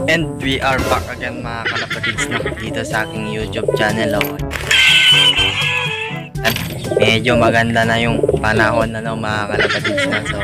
And we are back again mga kalapatids na dito sa aking YouTube channel. At medyo maganda na yung panahon na mga kalapatids na. So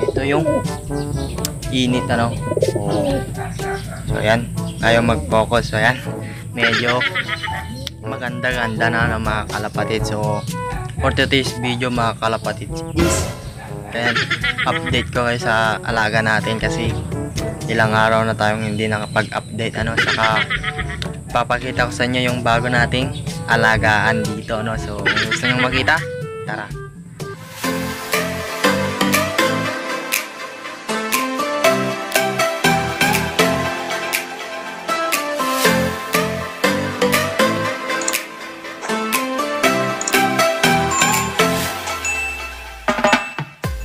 ito yung init So yan, ayaw mag-focus. So yan, medyo maganda-ganda na mga kalapatids. So for today's video mga kalapatids is kaya update ko kayo sa alaga natin kasi ilang araw na tayong hindi nakapag-update saka papakita ko sa inyo yung bago nating alagaan dito so kung gusto nyo makita, tara.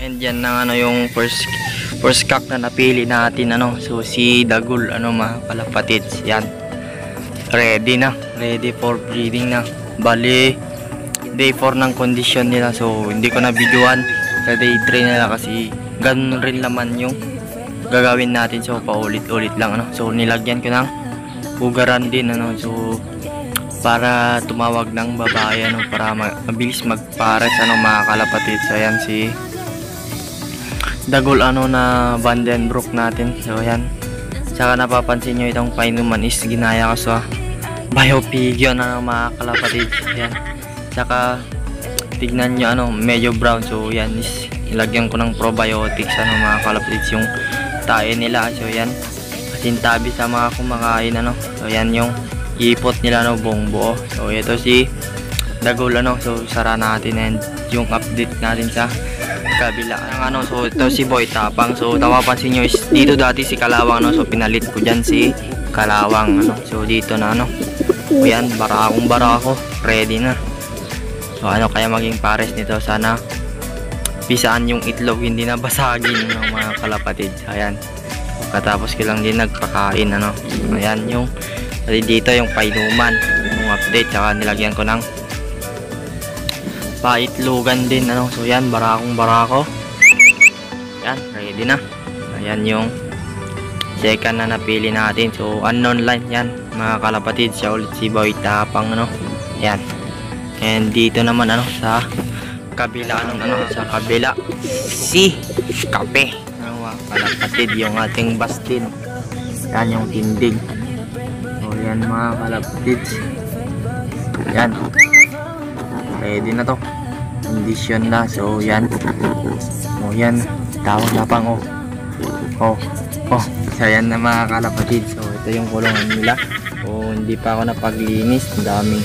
And yan na yung first cock na napili natin so si Dagul mga kalapatids, yan ready for breeding na. Bali day 4 ng condition nila, so hindi ko na videoan sa day 3 nila kasi ganun rin naman yung gagawin natin, so paulit-ulit lang so nilagyan ko ng ugaran din so para tumawag ng babae para mabilis magpares mga kalapatids. So yan si Dagul na Vandenbroek natin. So yan, saka napapansin nyo itong painuman is ginaya ko sa Biopigeon mga kalapatids. Yan, saka tignan nyo medyo brown. So yan is ilagyan ko ng probiotics mga kalapatids yung tae nila. So yan, kasintabi sa mga kumakain so yan yung ipot nila buong buo. So ito si Dagul so sara natin and yung update natin sa kabila so ito si Boy Tapang. So tawapansin nyo is dito dati si Kalawang so pinalit ko dyan si Kalawang so dito na o yan, barako ready na. So kaya maging pares nito, sana pisaan yung itlog, hindi na basagin mga kalapatids. Ayan, katapos ko lang din nagpakain ayan yung dito yung painuman yung update, saka nilagyan ko ng paitlugan din so yan, barako yan, ready na. Ayan yung second na napili natin, so unknown line yan mga kalapatid. Siya ulit si Boy Tapang yan. And dito naman sa kabila sa kabila si Kape mga kalapatid, yung ating Bastin. Yan yung tindig. So yan mga kalapatid, yan ready na to, condition na. So yan, yan tawag na pang so yan na mga kalapatid. So ito yung kulungan nila. So hindi pa ako napaglinis, daming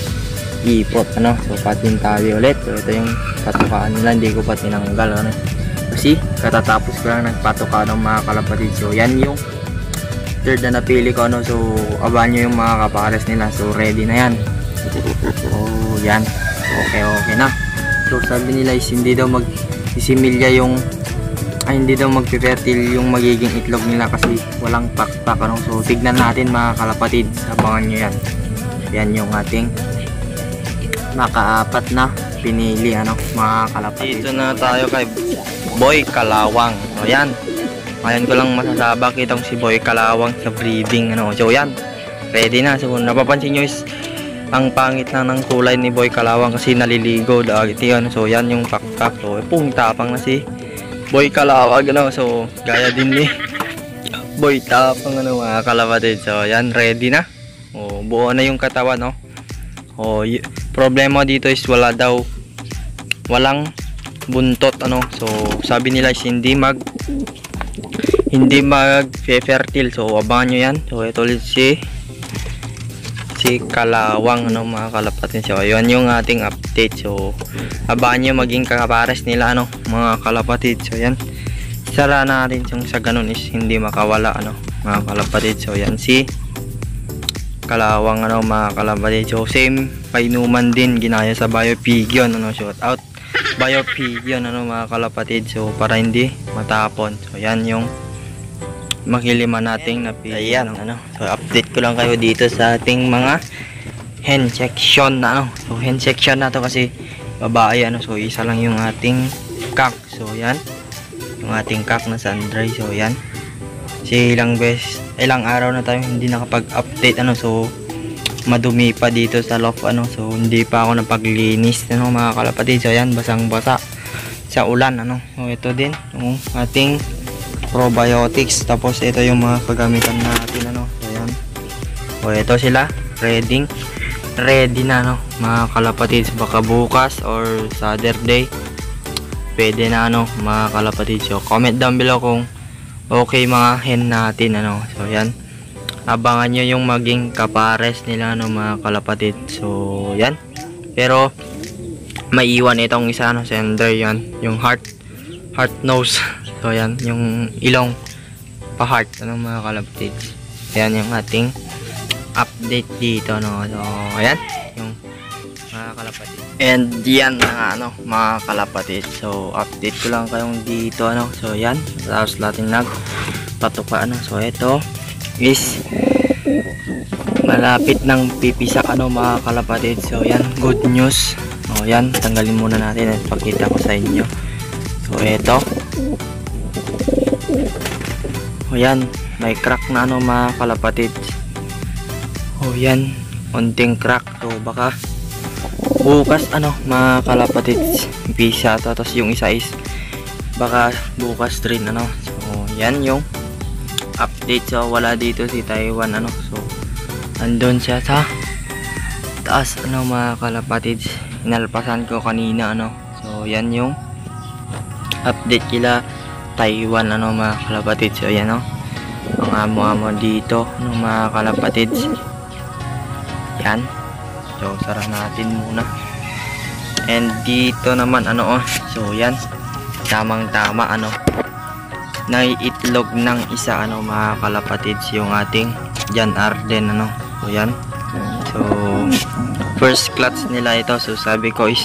ipot so patintabi ulit. So ito yung patukaan nila, hindi ko pa tinanggal kasi katatapos ko lang nagpatuka mga kalapatid. So yan yung third na napili ko so abangan nyo yung mga kapares nila. So ready na yan. So yan, okay na. So sabi nila is hindi daw magsisimilya yung hindi daw magpe-fertile yung magiging itlog nila kasi walang pakpak so tignan natin mga kalapatid, abangan nyo yan. Yan yung ating nakaapat na pinili mga kalapatid. Dito na tayo kay Boy Kalawang. So yan, ngayon ko lang masasabak itong si Boy Kalawang sa breeding so yan, ready na. So napapansin nyo is ang pangit na ng kulay ni Boy Kalawang kasi naliligo dati so yan yung pakpak. So Tapang na si Boy Kalawag so gaya din ni Boy Tapang mga kalapatid. So yan, ready na. Buo na yung katawan problema dito is walang buntot so sabi nila is hindi mag-fertile. So abangan nyo yan. So ito ulit si Kalawang mga kalapatid. So yun yung ating update. So abangan nyo maging kakapares nila mga kalapatid. So yan, sara natin yung sa ganun is hindi makawala mga kalapatid. So yan si Kalawang mga kalapatid. So same painuman din ginaya sa Biopigeon shout out Biopigeon mga kalapatid. So para hindi matapon. So yan yung makilima nating napili. Ayan so update ko lang kayo dito sa ating mga hen section so hen section na to kasi babae so isa lang yung ating cock. So yan yung ating cock na sundry. So yan, silang best ilang araw na tayo hindi nakapag-update ano, so madumi pa dito sa loft ano, so hindi pa ako napaglinis ano mga kalapatid. So ayan, basang-basa sa ulan ano. So ito din yung ating probiotics, tapos ito yung mga kagamitan natin ano. So ayan, so ito sila ready na no mga kalapatid, baka bukas or sa other day pwede na ano mga kalapatid. So comment down below kung okay mga hen natin ano. So yan, abangan nyo yung maging kapares nila no mga kalapatid. So yan, pero maiwan itong isa no, sender yan, yung heart nose. So yan, yung ilong pa heart ano mga kalapatid. Yan yung ating update dito no. So ayan yung mga kalapatid, and yan na ano mga kalapatid. So update ko lang kayong dito ano. So yan, tapos natin nagpatuka ano. So ito is malapit ng pipisa ano mga kalapatid. So yan, good news. O yan, tanggalin muna natin at pakita ko sa inyo. So ito, o yan, may crack na ano mga kalapatid. O yan, unting crack. So baka bukas ano mga kalapatid pisa to, tapos yung isa is baka bukas rin ano. So yan yung update. So wala dito si Taiwan ano, so andun siya sa taas ano mga kalapatid, inalpasan ko kanina ano. So yan yung update kila Taiwan ano mga kalapatid. So yan o, ang amo-amo dito ano mga kalapatid. Yan, so sara natin muna. And dito naman ano, so yan, tamang tama ano, naiitlog ng isa ano mga kalapatid, yung ating John Arden ano. So yan, so first clutch nila ito. So sabi ko is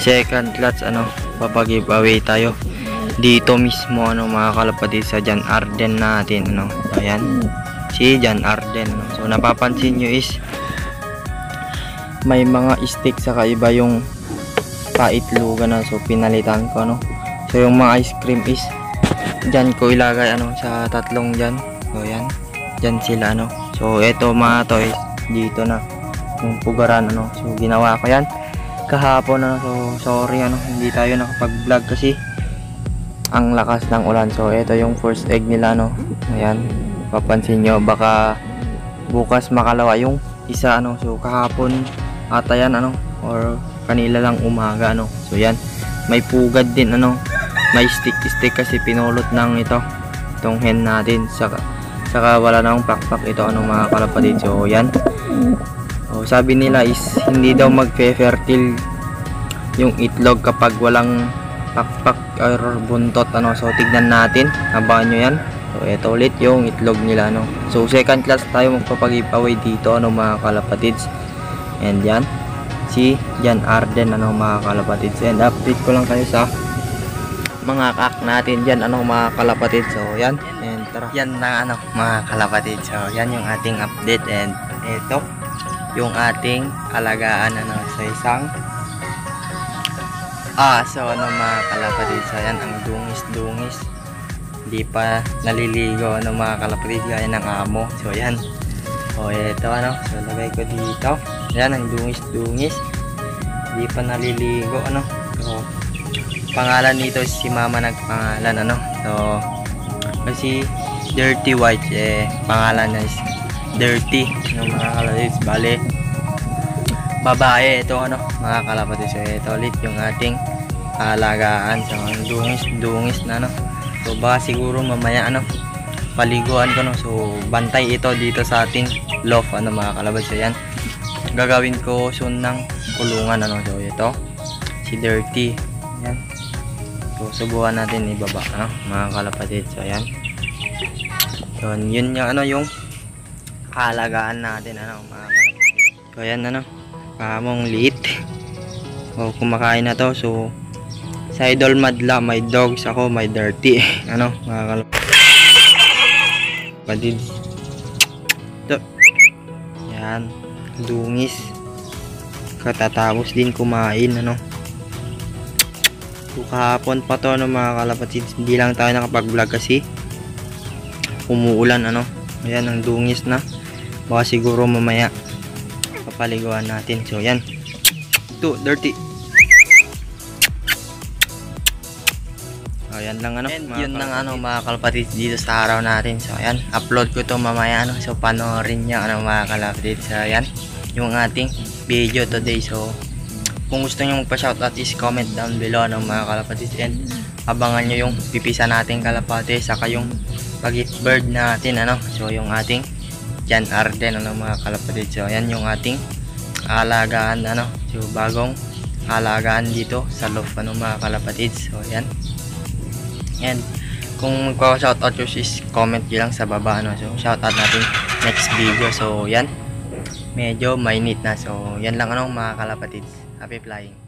second clutch ano, papag-giveaway tayo dito mismo ano mga kalapatid sa John Arden natin ano. So yan, si John Arden ano. So napapansin nyo is may mga stick sa kaiba yung paitlugan na, so pinalitan ko ano. So yung mga ice cream is dyan ko ilagay ano, sa tatlong dyan. So yan, dyan sila ano. So eto mga to is dito na yung pugaran ano. So ginawa ko yan kahapon ano. So sorry ano, hindi tayo nakapag vlog kasi ang lakas ng ulan. So eto yung first egg nila ano. Ayan, papansin nyo baka bukas makalawa yung isa ano. So kahapon ata yan ano, or kanila lang umaga ano. So yan, may pugad din ano, may stick kasi pinulot ng itong hen natin, saka wala nang pakpak ito ano mga kalapatid. So yan, so, sabi nila is hindi daw magfe-fertile yung itlog kapag walang pakpak or buntot ano. So tignan natin, abangan nyo yan. So ito ulit yung itlog nila ano. So second class tayo magpapag-giveaway dito ano mga kalapatids. And yan, si John Arden ano mga kalapatids. And update ko lang kayo sa mga kak natin dyan ano mga kalapatids. So yan, and tara, yan na ano mga kalapatids. So yan yung ating update, and ito yung ating alagaan ano sa isang aso ano mga kalapatids. So yan, ang dungis hindi pa naliligo ano mga kalapatids gaya ng amo. So yan, so ito ano, so lagay ko dito. Yan, ang dungis hindi pa naliligo ano. So pangalan nito si mama nagpangalan ano. So kasi Dirty White pangalan niya is Dirty ano mga kalapatids. Bale babae ito ano mga kalapatids. So ito ulit yung ating alagaan. So ang dungis na ano. So baka siguro mamaya ano paliguan ko no. So bantay ito dito sa ating loft ano mga kalapatids. So yan, gagawin ko soon ng kulungan ano. So ito si Dirty. Yan, so subukan natin ibaba ano mga kalapatid. So yan, so yun yung ano yung alagaan natin ano mga kalapatid. So yan ano, kamong liit. So kumakain na to. So sa Idol Madla may dogs, ako may Dirty ano mga kalapatid. Ito yan, dungis, katatapos din kumain ano. So kahapon pa to no mga kalapatids, hindi lang tayo nakapag vlog kasi umuulan ano. Ayan, ang dungis na. Baka siguro mamaya papaliguan natin. So yan. Ito, dirty. Ayan lang ano. And yun lang ano mga kalapatid dito sa araw natin. So ayan, upload ko to mamaya ano. So panoorin nyo ano mga kalapatid. So ayan, yung ating video today. So kung gusto nyo magpa-shoutout is comment down below ano mga kalapatid. And abangan nyo yung pipisa natin kalapatid. Saka yung pagit bird natin ano. So yung ating Jan Arden ano mga kalapatid. So ayan yung ating alagaan ano. So bagong alagaan dito sa loob ano mga kalapatid. So ayan. And kung magpa-shoutout nyo is comment nyo lang sa baba ano. So shoutout natin next video. So yan, medyo mainit na. So yan lang ano mga kalapatid. Happy flying.